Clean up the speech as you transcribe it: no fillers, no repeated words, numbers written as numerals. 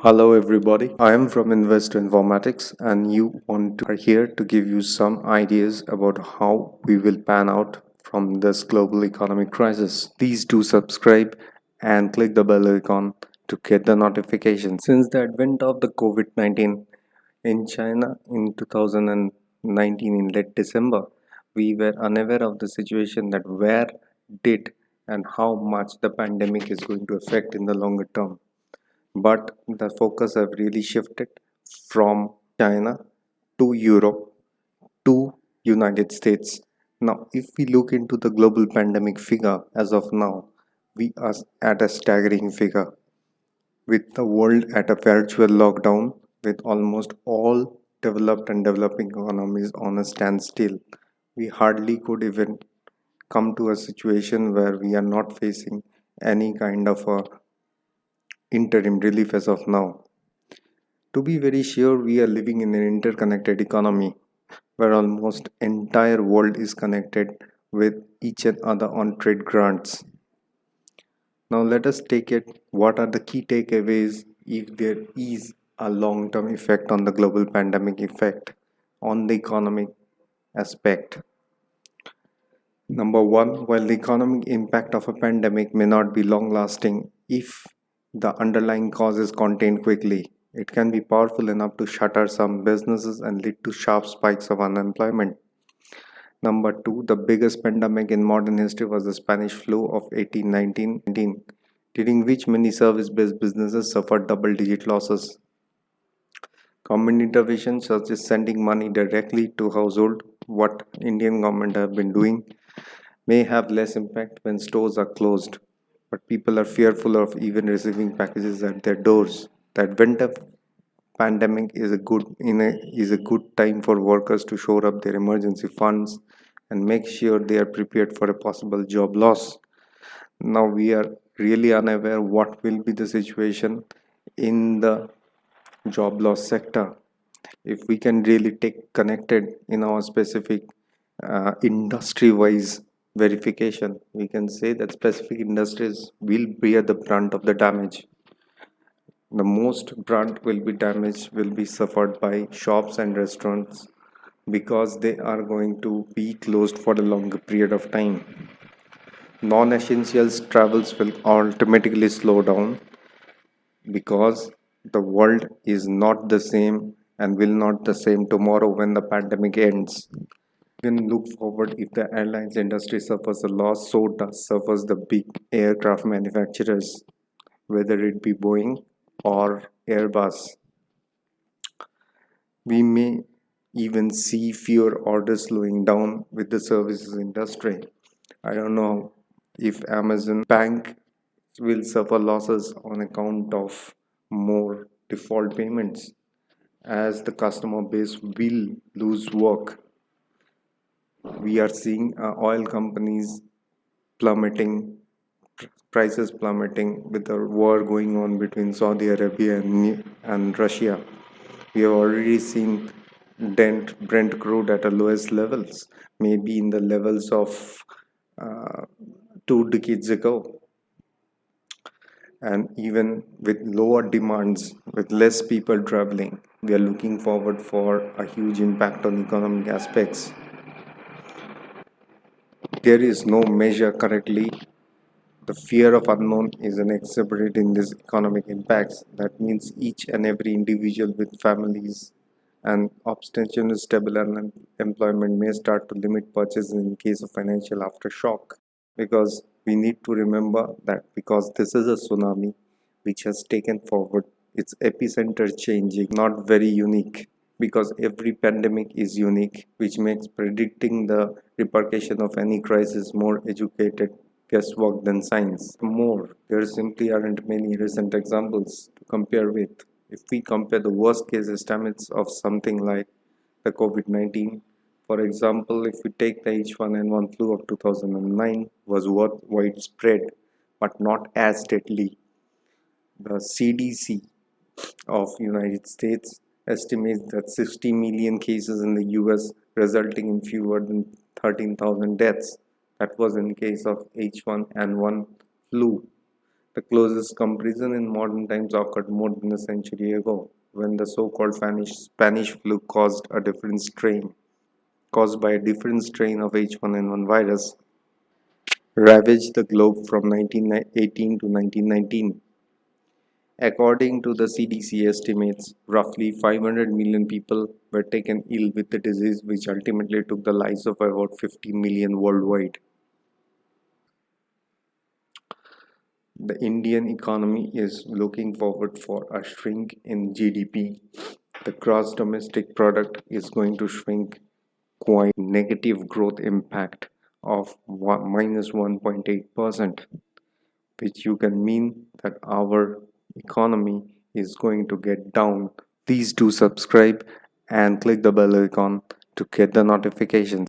Hello everybody, I am from Investor Informatics and are here to give you some ideas about how we will pan out from this global economic crisis. Please do subscribe and click the bell icon to get the notifications. Since the advent of the COVID-19 in China in 2019 in late December, we were unaware of the situation that where did and how much the pandemic is going to affect in the longer term, but the focus have really shifted from China to Europe to United States. Now, if we look into the global pandemic figure as of now, we are at a staggering figure with the world at a virtual lockdown with almost all developed and developing economies on a standstill. We hardly could even come to a situation where we are not facing any kind of a interim relief as of now. To be very sure, we are living in an interconnected economy where almost entire world is connected with each and other on trade grants. Now let us take it. What are the key takeaways if there is a long-term effect on the global pandemic effect on the economic aspect? Number one, while the economic impact of a pandemic may not be long-lasting, if the underlying cause is contained quickly, it can be powerful enough to shutter some businesses and lead to sharp spikes of unemployment. Number two, the biggest pandemic in modern history was the Spanish flu of 1819, during which many service-based businesses suffered double-digit losses. Government interventions such as sending money directly to household, what Indian government have been doing, may have less impact when stores are closed, but people are fearful of even receiving packages at their doors. The advent of pandemic is a good time for workers to shore up their emergency funds and make sure they are prepared for a possible job loss. Now we are really unaware what will be the situation in the job loss sector. If we can really take connected in our specific industry wise verification, we can say that specific industries will bear the brunt of the damage. The most brunt will be damaged will be suffered by shops and restaurants because they are going to be closed for a longer period of time. Non-essentials travels will automatically slow down because the world is not the same and will not the same tomorrow when the pandemic ends. Then look forward, if the airlines industry suffers a loss, so does suffers the big aircraft manufacturers, whether it be Boeing or Airbus. We may even see fewer orders slowing down with the services industry. I don't know if Amazon Bank will suffer losses on account of more default payments as the customer base will lose work. We are seeing oil companies plummeting, prices plummeting with the war going on between Saudi Arabia and Russia. We have already seen Brent crude at the lowest levels, maybe in the levels of 2 decades ago. And even with lower demands, with less people traveling, we are looking forward for a huge impact on economic aspects. There is no measure correctly. The fear of unknown is an exhibit in these economic impacts. That means each and every individual with families and substantially stable employment may start to limit purchases in case of financial aftershock. Because we need to remember that because this is a tsunami which has taken forward its epicenter changing, not very unique, because every pandemic is unique, which makes predicting the repercussion of any crisis more educated guesswork than science. More, there simply aren't many recent examples to compare with. If we compare the worst case estimates of something like the COVID-19, for example, if we take the H1N1 flu of 2009 was widespread but not as deadly. The CDC of United States estimates that 60 million cases in the US resulting in fewer than 13,000 deaths. That was in case of H1N1 flu. The closest comparison in modern times occurred more than a century ago, when the so-called Spanish flu caused by a different strain of H1N1 virus, ravaged the globe from 1918 to 1919. According to the CDC estimates, roughly 500 million people were taken ill with the disease, which ultimately took the lives of about 50 million worldwide. The Indian economy is looking forward for a shrink in GDP. The gross domestic product is going to shrink quite negative growth impact of minus 1.8%, which you can mean that our economy is going to get down. Please do subscribe and click the bell icon to get the notifications.